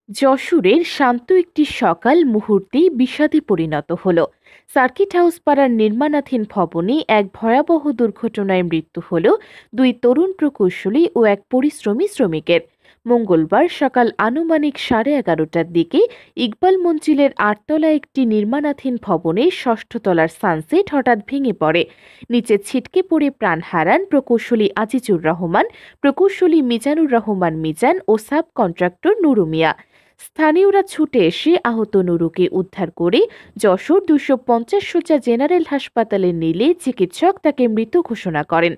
যশোরের শান্ত একটি সকাল মুহূর্তেই বিষাদে পরিণত হল। সার্কিট হাউস পাড়ার নির্মাণাধীন ভবনে এক ভয়াবহ দুর্ঘটনায় মৃত্যু হল দুই তরুণ প্রকৌশলী ও এক পরিশ্রমী শ্রমিকের। মঙ্গলবার সকাল আনুমানিক 11:30টার দিকে ইকবাল মঞ্জিলের 8তলা একটি নির্মাণাধীন ভবনের 6ষ্ঠ তলার সানসেট হঠাৎ ভেঙে পড়ে। নিচে ছিটকে পড়ে প্রাণ হারান প্রকৌশলী আজিজুর রহমান, প্রকৌশলী মিজানুর রহমান মিজান ও সাব কন্ট্রাক্টর নুরু মিয়া। স্থানীয়রা ছুটে এসে আহত নুরুকে উদ্ধার করে যশোর 250 শয্যা জেনারেল হাসপাতালে নিলে চিকিৎসক তাকে মৃত ঘোষণা করেন।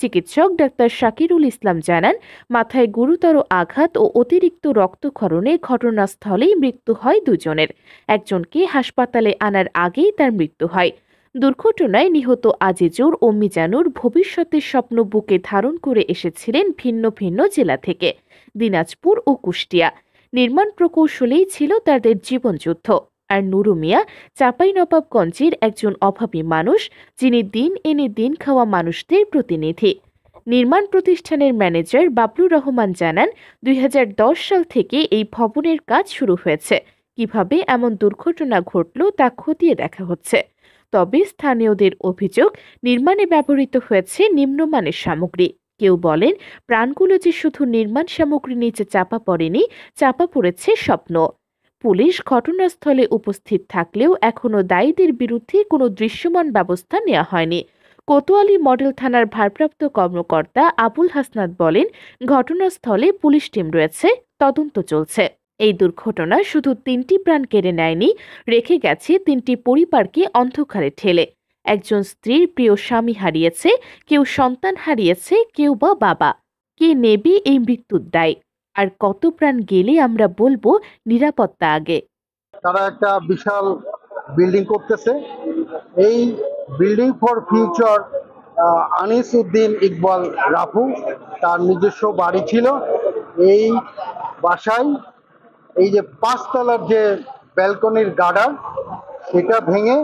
চিকিৎসক ডাক্তার শাকিরুল ইসলাম জানান, মাথায় গুরুতর আঘাত ও অতিরিক্ত রক্তক্ষরণে ঘটনাস্থলেই মৃত্যু হয় দুজনের। একজনকে হাসপাতালে আনার আগেই তার মৃত্যু হয়। দুর্ঘটনায় নিহত আজিজুর ও মিজানুর ভবিষ্যতের স্বপ্ন বুকে ধারণ করে এসেছিলেন ভিন্ন ভিন্ন জেলা থেকে, দিনাজপুর ও কুষ্টিয়া। নির্মাণ প্রকৌশলেই ছিল তাদের জীবনযুদ্ধ। আর নুরু মিয়া চাঁপাইনবাবগঞ্জের একজন অভাবী মানুষ, যিনি দিন এনে দিন খাওয়া মানুষদের প্রতিনিধি। নির্মাণ প্রতিষ্ঠানের ম্যানেজার বাবলুর রহমান জানান, 2010 সাল থেকে এই ভবনের কাজ শুরু হয়েছে। কিভাবে এমন দুর্ঘটনা ঘটল তা খতিয়ে দেখা হচ্ছে। তবে স্থানীয়দের অভিযোগ, নির্মাণে ব্যবহৃত হয়েছে নিম্নমানের সামগ্রী। কেউ বলেন, প্রাণগুলো যে শুধু নির্মাণ সামগ্রী নিচে চাপা পড়েনি, চাপা পড়েছে স্বপ্ন। পুলিশ ঘটনাস্থলে উপস্থিত থাকলেও এখনো দায়ীদের বিরুদ্ধে কোনো দৃশ্যমান ব্যবস্থা নেওয়া হয়নি। কোতোয়ালি মডেল থানার ভারপ্রাপ্ত কর্মকর্তা আবুল হাসনাত বলেন, ঘটনাস্থলে পুলিশ টিম রয়েছে, তদন্ত চলছে। এই দুর্ঘটনা শুধু 3টি প্রাণ কেড়ে নেয়নি, রেখে গেছে 3টি পরিবারকে অন্ধকারে ঠেলে। একজন স্ত্রীর প্রিয় স্বামী হারিয়েছে, কেউ সন্তান হারিয়েছে, কেউ বা বাবা। কে নেবে এই মৃত্যুর দায়? আর কত প্রাণ গেলে আমরা বলবো নিরাপত্তা আগে? তারা একটা বিশাল বিল্ডিং করতেছে। এই building for future Anis Uddin Iqbal Rafu তার নিজস্ব বাড়ি ছিল। এই বাসায় এই যে 5তলার যে ব্যালকনির গার্ডার, সেটা ভেঙে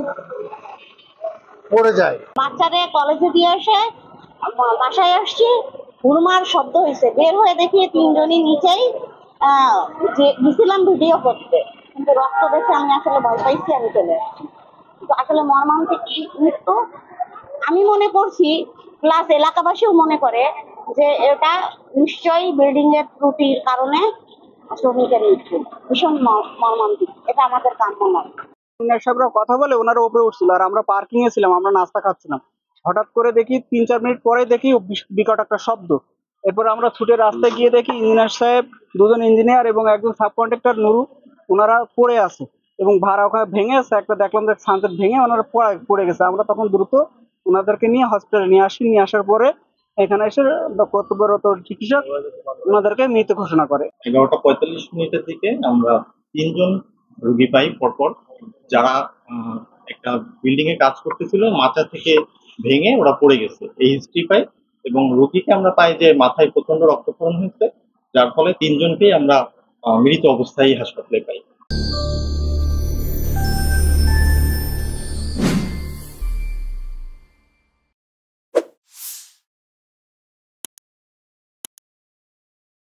পড়ে যায়। বাচ্চারে কলেজে দিয়ে এসে বাসায় আসছি, হুড়মার শব্দ হয়েছে, বের হয়ে দেখি 3জনই নিচেই। গেছিলাম ভিডিও করতে, কিন্তু রক্ত দেখে আমি আসলে ভয় পাইছি, আমি চলে আসছি। কিন্তু আসলে মর্মান্তিক মৃত্যু আমি মনে করছি, প্লাস এলাকাবাসীও মনে করে যে এটা নিশ্চয়ই বিল্ডিং এর ত্রুটির কারণে শ্রমিকের মৃত্যু। ভীষণ মর্মান্তিক, এটা আমাদের কাম্য নয়। সাহেবরা কথা বলে ওনারা উপরে উঠছিল, আর আমরা পার্কিং এ ছিলাম, আমরা নাস্তা খাচ্ছিলাম। হঠাৎ করে দেখি 3-4 মিনিট পরে দেখি বিকট একটা শব্দ। এরপর আমরা ছুটে রাস্তায় গিয়ে দেখি ইঞ্জিনিয়ার সাহেব, 2জন ইঞ্জিনিয়ার এবং একজন সাব কন্ট্রাক্টর নুরু, ওনারা পড়ে আছে এবং ভাড়া ওখানে ভেঙে আছে। একটা দেখলাম যে সানসেট ভেঙে ওনারা পড়ে গেছে। আমরা তখন দ্রুত ওনাদেরকে নিয়ে হসপিটালে নিয়ে আসার পরে এখানে এসে কর্তব্যরত চিকিৎসক ওনাদেরকে মৃত ঘোষণা করে। 11টা 45 মিনিটের দিকে আমরা 3জন রোগী পাই পরপর, যারা একটা বিল্ডিং এ কাজ করতেছিল, মাথা থেকে ভেঙে ওরা পড়ে গেছে, এই হিস্ট্রি পাই। এবং রোগীকে আমরা পাই যে মাথায় প্রচন্ড রক্তক্ষরণ হয়েছে, যার ফলে 3জনকেই আমরা মৃত অবস্থায় হাসপাতালে পাই।